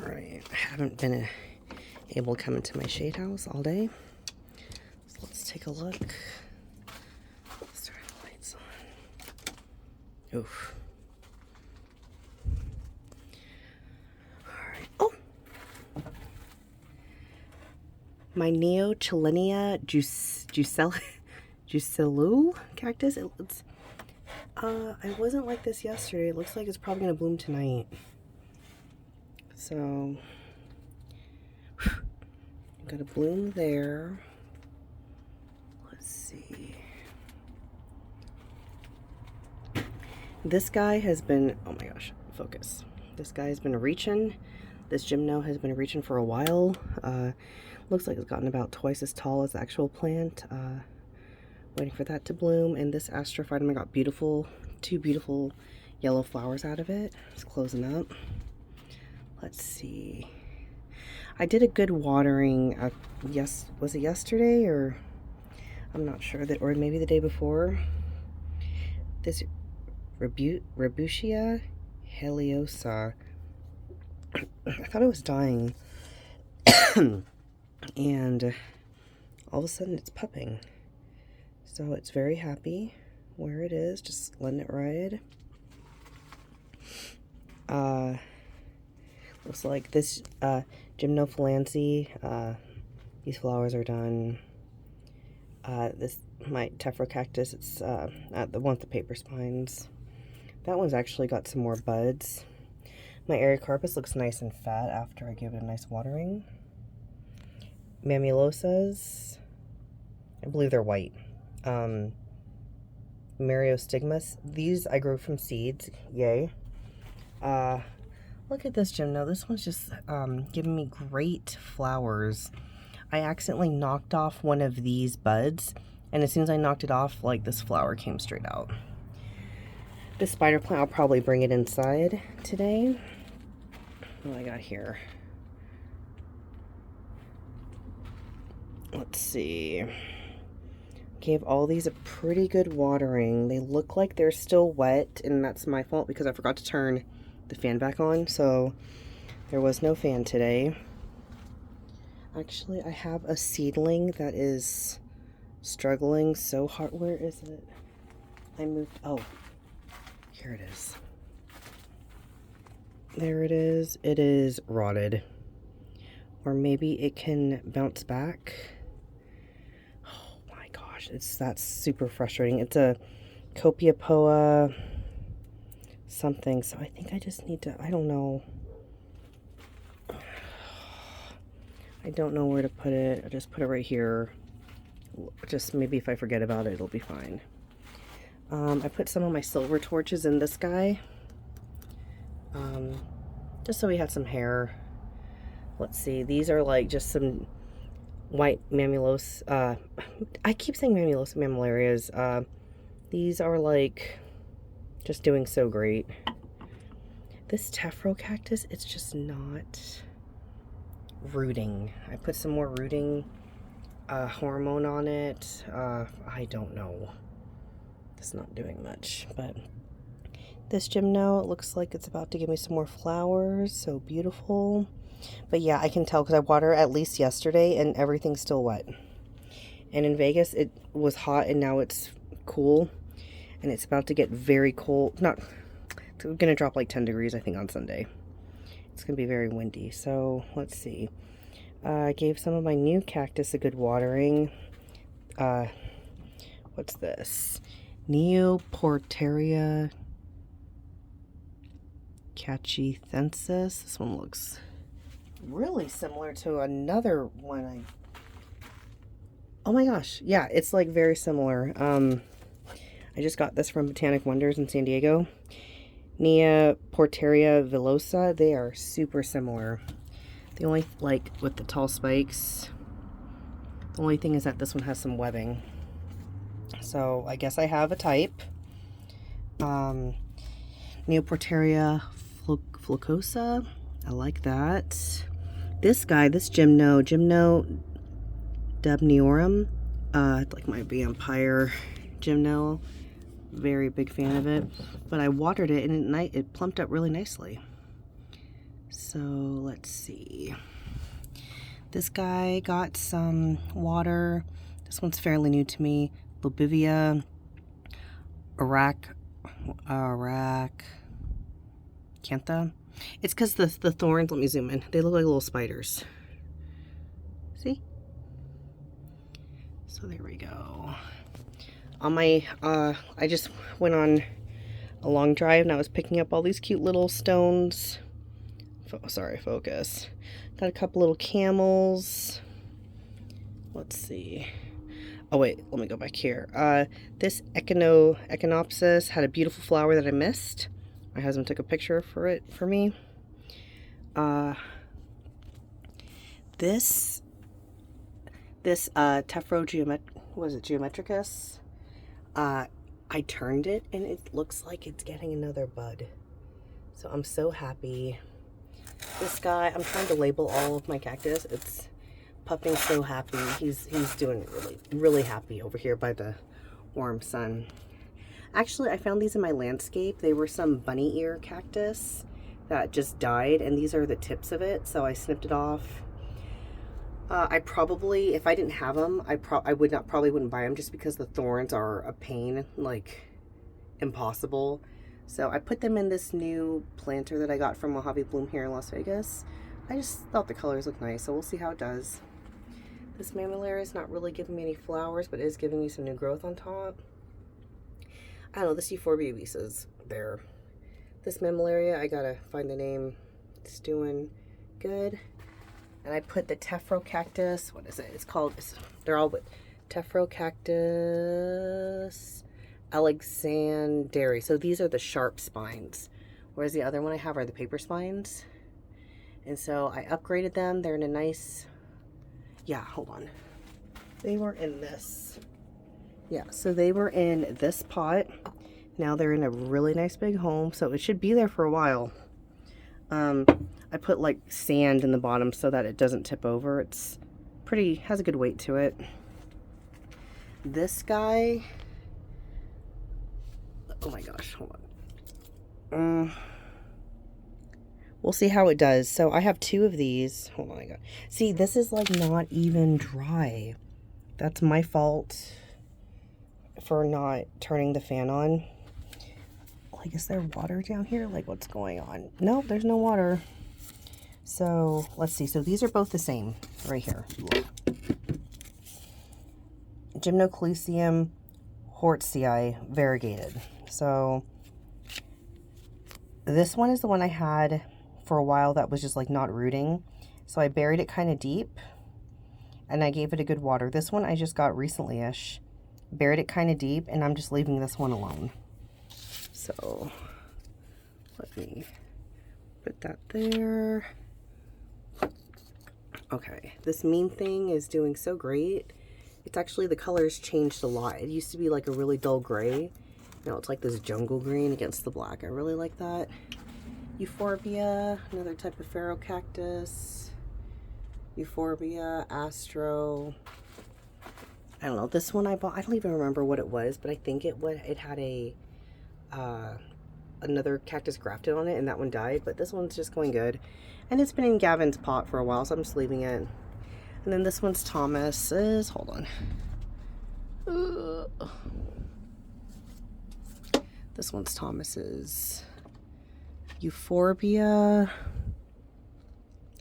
Alright, I haven't been able to come into my shade house all day. So let's take a look. Let's turn the lights on. Oof. Alright. Oh! My Neochilenia Jucelu cactus. I wasn't like this yesterday. It looks like it's probably going to bloom tonight. So, got a bloom there. Let's see. This guy has been, oh my gosh, focus. This guy has been reaching. This gymno has been reaching for a while. Looks like it's gotten about twice as tall as the actual plant. Waiting for that to bloom. And this astrophytum, I got two beautiful yellow flowers out of it. It's closing up. Let's see. I did a good watering. Was it yesterday or I'm not sure that, or maybe the day before. This Rebutia heliosa. I thought it was dying, and all of a sudden it's pupping. So it's very happy where it is. Just letting it ride. Looks like this Gymnophalancy, these flowers are done. This, my Tephro-cactus, it's the one with the paper spines. That one's actually got some more buds. My Aerocarpus looks nice and fat after I give it a nice watering. Mamulosas, I believe they're white. Myriostigmas, these I grew from seeds, yay. Look at this gymno. This one's just giving me great flowers. I accidentally knocked off one of these buds, and as soon as I knocked it off, like, this flower came straight out. This spider plant, I'll probably bring it inside today. What do I got here? Let's see. Gave all these a pretty good watering. They look like they're still wet, and that's my fault because I forgot to turn the fan back on, so there was no fan today. Actually, I have a seedling that is struggling so hard. Where is it? I moved, oh, here it is. There it is. It is rotted. Or maybe it can bounce back. Oh my gosh, that's super frustrating. It's a Copiapoa something, so I think I just need to, I don't know. I don't know where to put it. I'll just put it right here. Just maybe if I forget about it, it'll be fine. I put some of my silver torches in this guy. Just so we had some hair. Let's see. These are like just some white mammulos. I keep saying mammulos mammillarias. These are like just doing so great. This Tephro cactus, it's just not rooting. I put some more rooting hormone on it. I don't know. It's not doing much, but this gymno, it looks like it's about to give me some more flowers. So beautiful. But yeah, I can tell because I watered at least yesterday and everything's still wet. And in Vegas, it was hot and now it's cool. And it's about to get very cold. It's going to drop like 10 degrees, I think, on Sunday. It's going to be very windy. So, let's see. I gave some of my new cactus a good watering. What's this? Neoporteria cachythensis. This one looks really similar to another one. Oh my gosh. Yeah, it's like very similar. I just got this from Botanic Wonders in San Diego. Neoporteria villosa. They are super similar. The only, like, with the tall spikes, the only thing is that this one has some webbing. So, I guess I have a type. Neoporteria flucosa. I like that. This guy, this Gymno dubniorum. Like my vampire Gymno. Very big fan of it. But I watered it and it plumped up really nicely. So let's see. This guy got some water. This one's fairly new to me. Lobivia, Aracantha. It's because the thorns, let me zoom in. They look like little spiders. See? So there we go. On my, I just went on a long drive and I was picking up all these cute little stones. Sorry, focus. Got a couple little camels. Let's see. Oh wait, let me go back here. This Echinopsis had a beautiful flower that I missed. My husband took a picture for me. This Geometricus. I turned it and it looks like it's getting another bud. So I'm so happy. This guy, I'm trying to label all of my cactus. It's puffing so happy. He's doing really happy over here by the warm sun. Actually, I found these in my landscape. They were some bunny ear cactus that just died, and these are the tips of it, so I snipped it off. I probably, if I didn't have them, I probably wouldn't buy them just because the thorns are a pain, like impossible. So I put them in this new planter that I got from Mojave Bloom here in Las Vegas. I just thought the colors look nice, so we'll see how it does. This Mammillaria is not really giving me any flowers, but it is giving me some new growth on top. I don't know, this Euphorbia is there. This Mammillaria, I gotta find the name. It's doing good. And I put the Tephro cactus, what is it? It's called, they're all with Tephro cactus Alexanderi. So these are the sharp spines, whereas the other one I have are the paper spines. And so I upgraded them. They're in a nice, yeah, hold on. They were in this. Yeah, so they were in this pot. Now they're in a really nice big home, so it should be there for a while. I put like sand in the bottom so that it doesn't tip over. It's pretty, has a good weight to it. This guy, oh my gosh, hold on. We'll see how it does. So I have two of these. Hold on, I got. See, this is like not even dry. That's my fault for not turning the fan on. Like, is there water down here? Like, what's going on? Nope, there's no water. So let's see. So these are both the same right here. Gymnoclesium hortzii variegated. So this one is the one I had for a while that was just like not rooting. So I buried it kind of deep and I gave it a good water. This one I just got recently-ish. Buried it kind of deep and I'm just leaving this one alone. So let me put that there. Okay, this mean thing is doing so great. It's actually, the colors changed a lot. It used to be like a really dull gray. Now it's like this jungle green against the black. I really like that. Euphorbia, another type of ferrocactus. Euphorbia, Astro. I don't know. This one I bought, I don't even remember what it was, but I think it had a another cactus grafted on it, and that one died. But this one's just going good, and it's been in Gavin's pot for a while, so I'm just leaving it. And then this one's Thomas's. Hold on. This one's Thomas's Euphorbia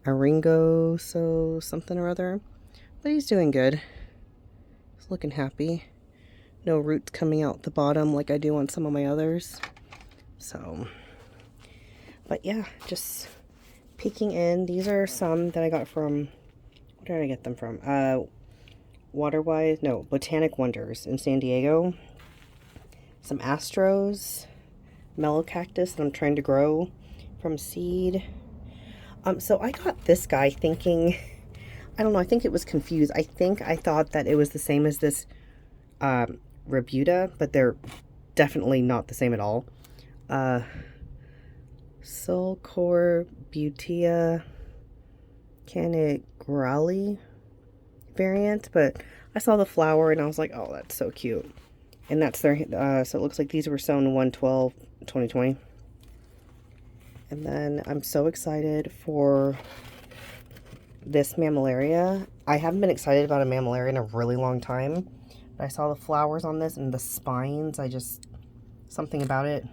Aringo, so something or other. But he's doing good. He's looking happy. No roots coming out the bottom like I do on some of my others. So, but yeah, just peeking in. These are some that I got from, where did I get them from? Botanic Wonders in San Diego. Some Astros, mellow cactus that I'm trying to grow from seed. So I got this guy thinking, I don't know, I think it was confused. I thought that it was the same as this Rebuta, but they're definitely not the same at all. Sulcorbutia canigrali variant, but I saw the flower and I was like, oh, that's so cute. And that's their, so it looks like these were sown 1/12/2020. And then I'm so excited for this mammillaria. I haven't been excited about a mammillaria in a really long time. But I saw the flowers on this and the spines. Something about it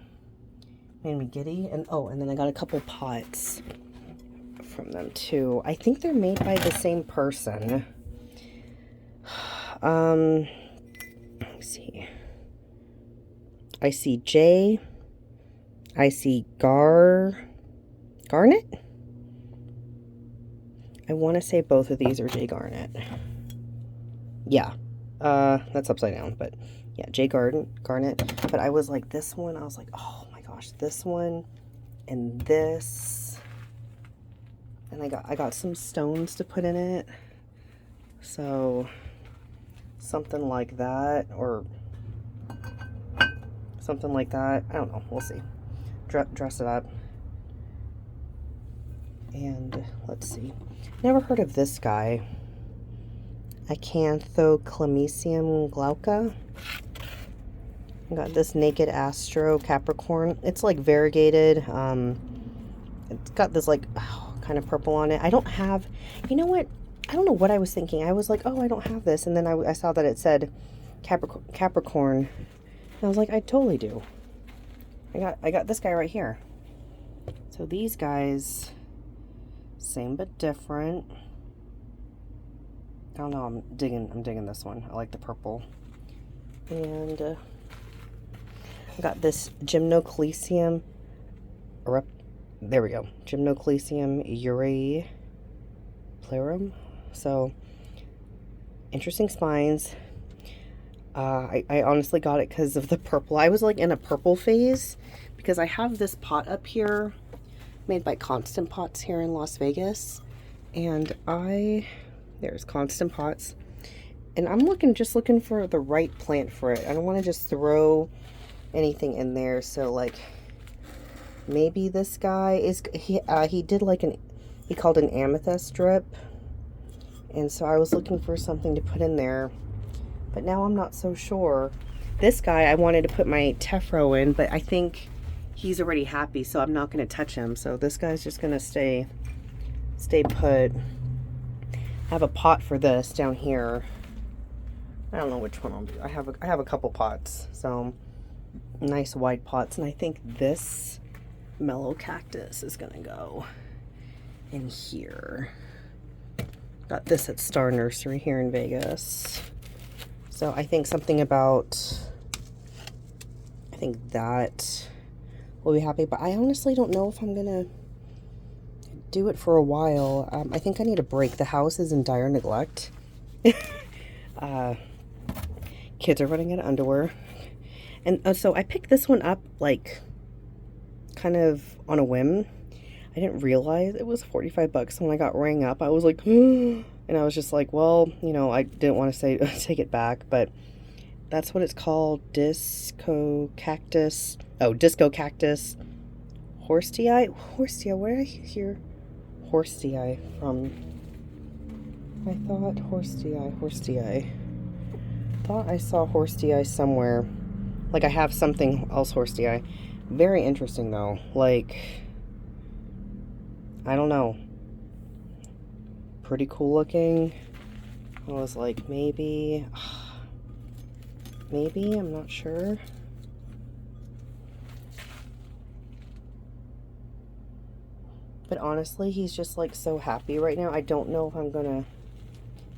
made me giddy. And oh, and then I got a couple pots from them too. I think they're made by the same person. Let me see. I see J. I see Garnet? I want to say both of these are J Garnet. Yeah. That's upside down, but yeah, J Garnet. But I was like, this one, I was like, oh my gosh, this one and this. And I got some stones to put in it. So something like that, or something like that. I don't know. We'll see. Dress it up. And let's see. Never heard of this guy. Acanthoclemisium glauca. I got this Naked Astro Capricorn. It's like variegated. It's got this like kind of purple on it. I don't have, you know what? I don't know what I was thinking. I was like, oh, I don't have this. And then I saw that it said Capricorn. And I was like, I totally do. I got this guy right here. So these guys, same but different. I don't know, I'm digging this one. I like the purple. And I got this Gymnoclesium. There we go. Gymnoclesium euphorbias. So interesting spines. I honestly got it because of the purple. I was like in a purple phase because I have this pot up here made by Constant Pots here in Las Vegas. And there's Constant Pots. And I'm just looking for the right plant for it. I don't want to just throw anything in there. So like maybe this guy he did like he called an amethyst drip. And so I was looking for something to put in there. But now I'm not so sure. This guy, I wanted to put my Tefro in, but I think he's already happy, so I'm not going to touch him. So this guy's just going to stay put. I have a pot for this down here. I don't know which one I'll do. I have a couple pots, so nice wide pots. And I think this mellow cactus is going to go in here. Got this at Star Nursery here in Vegas. So I think something about, I think that will be happy. But I honestly don't know if I'm going to do it for a while. I think I need a break. The house is in dire neglect. Kids are running out of underwear. And so I picked this one up like kind of on a whim. I didn't realize it was 45 bucks. When I got rang up, I was like, and I was just like, well, you know, I didn't want to say take it back, but that's what it's called. Disco Cactus. Oh, Disco Cactus. Horstii. Where did I hear Horstii from? I thought Horstii. Thought I saw Horstii somewhere. Like I have something else Horstii. Very interesting though. Like, I don't know. Pretty cool looking. I was like, maybe, I'm not sure. But honestly, he's just like so happy right now. I don't know if I'm gonna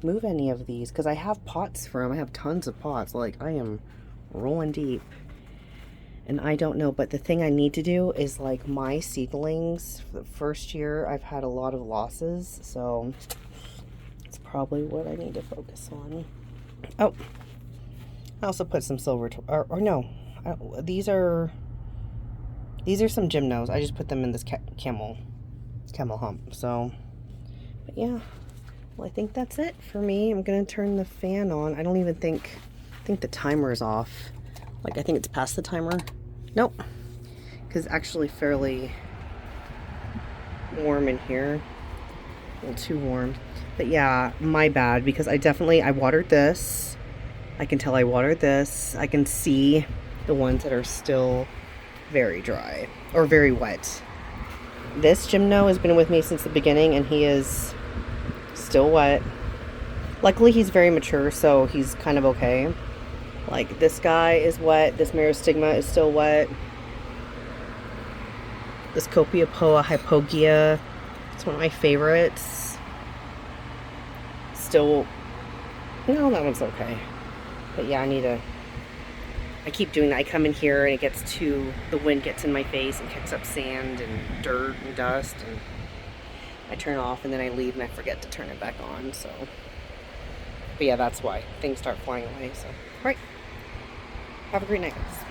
move any of these because I have pots for him. I have tons of pots. Like I am rolling deep. And I don't know, but the thing I need to do is like my seedlings for the first year, I've had a lot of losses. So it's probably what I need to focus on. Oh, I also put some silver, or no, these are some gymnos. I just put them in this camel hump. So, but yeah, well, I think that's it for me. I'm going to turn the fan on. I don't even think the timer is off. Like, I think it's past the timer. Nope. Because it's actually fairly warm in here. A little too warm. But yeah, my bad. Because I watered this. I can tell I watered this. I can see the ones that are still very dry. Or very wet. This gymno has been with me since the beginning, and he is still wet. Luckily, he's very mature, so he's kind of okay. Like, this guy is wet. This Meristigma is still wet. This Copiapoa hypogaea, it's one of my favorites. Still, no, that one's okay. But yeah, I keep doing that. I come in here and the wind gets in my face and kicks up sand and dirt and dust, and I turn it off and then I leave and I forget to turn it back on, so. But yeah, that's why things start flying away, so. All right. Have a great night, guys.